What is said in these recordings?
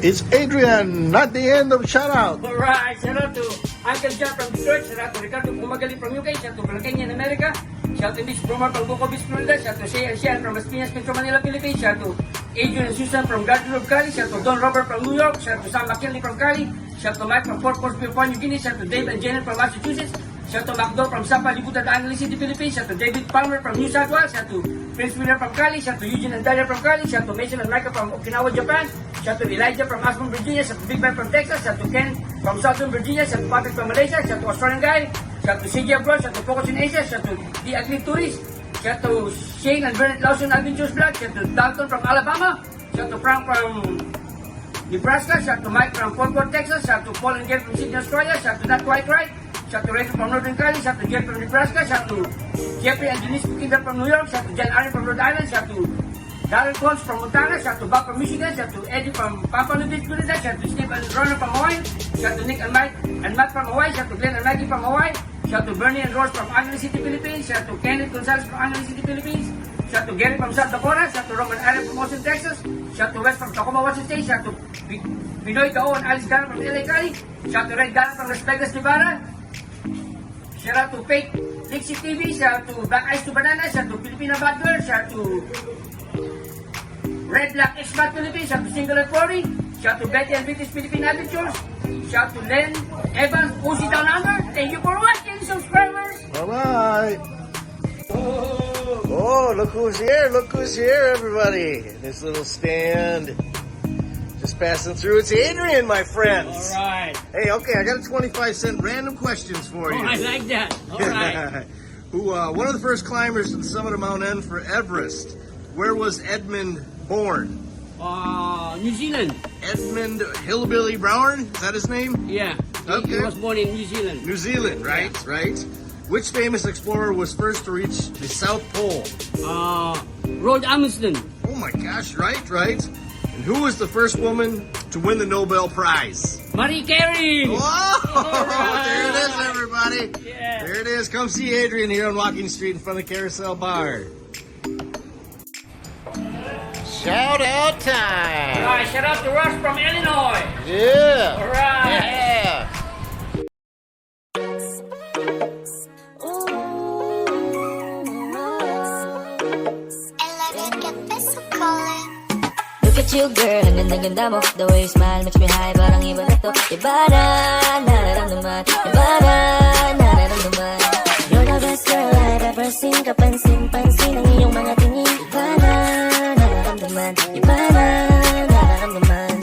It's Adrian, not the end of shoutout. Alright, shout out to Uncle John from Detroit, shout out to Ricardo Kumagali from UK, shout out to Malacanang in America, shout out to Miss Bromar from Buco Beach, Florida, shout out to Shay and Sian from Las Piñas, Metro Manila, Philippines, shout out to Adrian and Susan from Garden Grove, Cali, shout out to Don Robert from New York, shout out to Sam McKinley from Cali, shout out to Mike from Fort Portsmouth, Papua New Guinea, shout out to Dave and Janet from Massachusetts, shout out to Macdo from Sapa, Libutan, Angeles City, Philippines, shout out to David Palmer from New South Wales, shout out to Prince William from Cali, shout out to Eugene and Dalia from Cali, shout out to Mason and Micah from Okinawa, Japan, shout out to Elijah from Aspen, Virginia, shout out to Big Man from Texas, shout out to Ken from Southern Virginia, shout out to Patrick from Malaysia, shout out to Australian guy, shout out to CJ Abroad, shout out to Focus in Asia, shout out to The Ugly Tourist, shout out to Shane and Bernard Lawson Adventures Vlog, shout out to Dalton from Alabama, shout out to Frank from Nebraska, shout out to Mike from Fort Worth, Texas, shout out to Paul and Jeff from Sydney, Australia, shout out to Not Quite Right, shout out to Rachel from Northern Cali, shout out to Jeff from Nebraska, shout out to Jeffrey and Denise Kinder from New York, shout out to John Allen from Rhode Island, shout out to Darren Combs from Montana, shout out to Bob from Michigan, shout out to Eddie from Papua New Guinea, shout out to Steve and Ronald from Hawaii, shout out to Nick and Mike and Matt from Hawaii, shout out to Glenn and Maggie from Hawaii, shout out to Bernie and Rose from Angeles City, Philippines, shout out to Kenneth Gonzalez from Angeles City, Philippines, shout out to Gary from South Dakota, shout out to Roman Allen from Austin, Texas, shout out to Wes from Tacoma, Washington State, shout out to Pinoy Kao and Alice Gana from LA Cali, shout out to Red Gana from Las Vegas, Nevada, shout out to Fake Dixie TV, shout out to Black Eyes to Banana, shout out to Filipina Bad Girl, shout out to Red Black X Bad Philippines, shout out to Single and 40, shout out to Betty and British Philippine Adventures, shout out to Len Evans, Uzi Down Under. Thank you for watching, subscribers! Bye-bye. Oh, look who's here, everybody. This little stand. Just passing through. It's Adrian, my friends. Alright. Hey, okay, I got a 25-cent random questions for you. Oh, I like that. Alright. One of the first climbers to the summit of Mount N for Everest. Where was Edmund born? New Zealand. Edmund Hillbilly Brown? Is that his name? Yeah. Okay. He was born in New Zealand. New Zealand, right? Yeah. Right. Which famous explorer was first to reach the South Pole? Roald Amundsen. Oh my gosh, right. And who was the first woman to win the Nobel Prize? Marie Curie. Whoa! Alright. There it is, everybody. Yeah. There it is. Come see Adrian here on Walking Street in front of the Carousel Bar. Shout out time! Alright, shout out to Russ from Illinois. Yeah! Alright. Yeah! Look at you girl, ang ganda-ganda mo. The way you smile makes me high, parang iba na to. Iba na, nararamdaman. Iba na, nararamdaman. You're the best girl I've ever seen. Kapansin-pansin ang iyong mga tingin. Iba na, nararamdaman. Iba na, nararamdaman.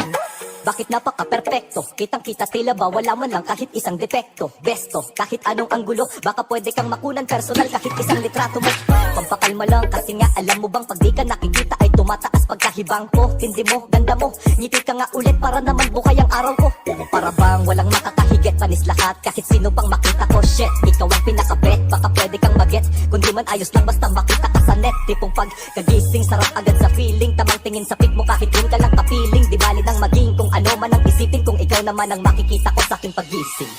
Bakit napaka-perfecto? Kitang-kita tila ba wala man lang kahit isang depekto. Besto, kahit anong anggulo, baka pwede kang makunan personal kahit isang litrato mo. Pampakalma lang kasi nga alam mo bang pag di ka nakikita ay tumataas pagkahibang ko. Tindi mo, ganda mo, ngiti ka nga ulit para naman buhay ang araw ko. Para bang walang makakahigit, panis lahat kahit sino pang makita ko. Shit, ikaw ang pinakabet, baka pwede kang mag-get. Kung di man ayos lang basta makita ka sa net. Tipong pagkagising, sarap agad sa feeling. Tamang tingin sa pic mo kahit yun ka lang kapiling. Di bali nang maging kung ano man ang isipin, kung ikaw naman ang makikita ko sa aking pag-gising.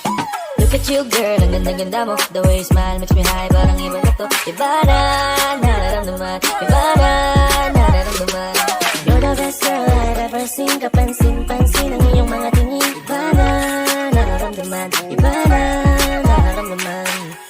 Look at you girl, ang ganda-ganda mo. The way you smile makes me high, parang iba na to. Iba na, nararamdaman. Iba na, nararamdaman. You're the best girl I've ever seen. Kapansin-pansin ang iyong mga tingin. Iba na, nararamdaman. Iba na, nararamdaman.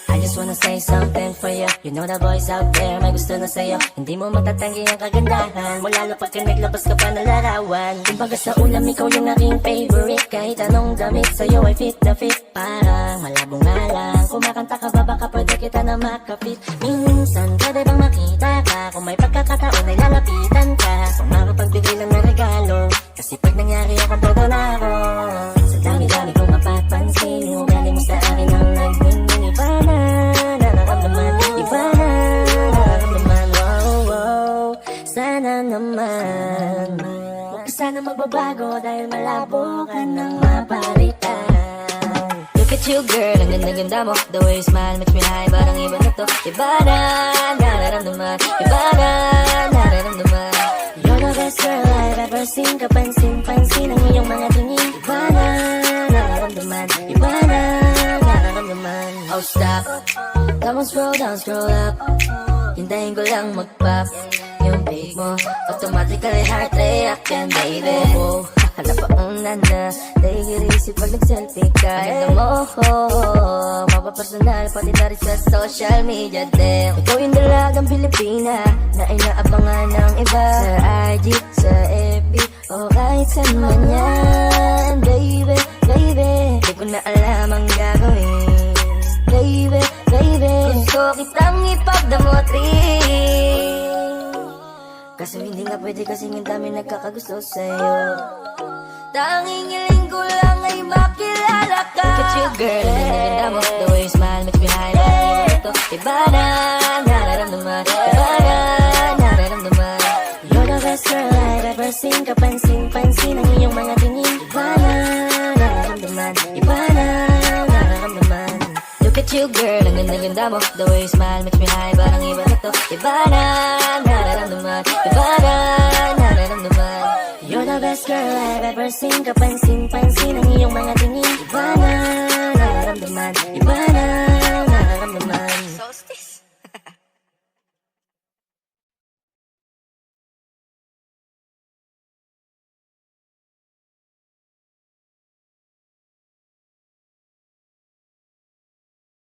I just wanna say something for you. You know the boys out there may gusto na sa'yo. Hindi mo matatanggi ang kagandahan mo, lalo pagka naglabas ka pa ng larawan. Kumbaga sa ulam ikaw yung aking favorite. Kahit anong damit sa'yo ay fit na fit. Parang malabo nga lang. Kumakanta ka ba baka pwede kita na makapit. Minsan pwede bang makita ka? Kung may pagkakataon ay lalapitan ka. Kung makapagbigay lang ng regalo, kasi pag nangyari akong todo na ako. Sa dami-dami kong mapapansin, yung galing mo sa akin ang nagmingin. Iba na, nararamdaman. Iba na, nararamdaman. Wow, wow, sana naman huwag ka sana magbabago dahil malabo ka nang mapalitan. Look at you girl, ang ganda-ganda mo. The way you smile makes me high, parang iba na to. Iba na, nararamdaman. Iba na, nararamdaman. You're the best girl I've ever seen. Kapansin-pansin ang iyong mga tingin. Iba na, nararamdaman. Iba na, nararamdaman. Oh stop, come on scroll down, scroll up. Hintayin ko lang mag-pop yung beat mo. Automatically heart reaction baby. Oh, hala pa na naiirisip pag nag-selfie ka. Ganda mo, mapapersonal pati na rin sa social media din. Ikaw yung dalagang Pilipina na inaabangan ng iba sa IG, sa FB, o kahit saan man yan. Baby, baby, di ko na alam ang gagawin. Baby, baby, gusto kitang ipagdamot rin. Kaso hindi nga pwede kasi ang dami nagkakagusto sa'yo. Tanging hiling ko lang ay makilala ka. Look at you girl, ang ganda mo. The way you smile makes me high. Parang ito, iba na nararamdaman. Iba na nararamdaman. You're the best girl I've ever seen. Kapansin-pansin ang iyong mga tingin. Iba na nararamdaman. Iba na nararamdaman. Look at you girl, ang ganda-ganda mo. The way you smile makes me high. Parang iba na to, iba na nararamdaman. Iba na nararamdaman. You're the best girl I've ever seen. Kapansin-pansin ang iyong mga tingin.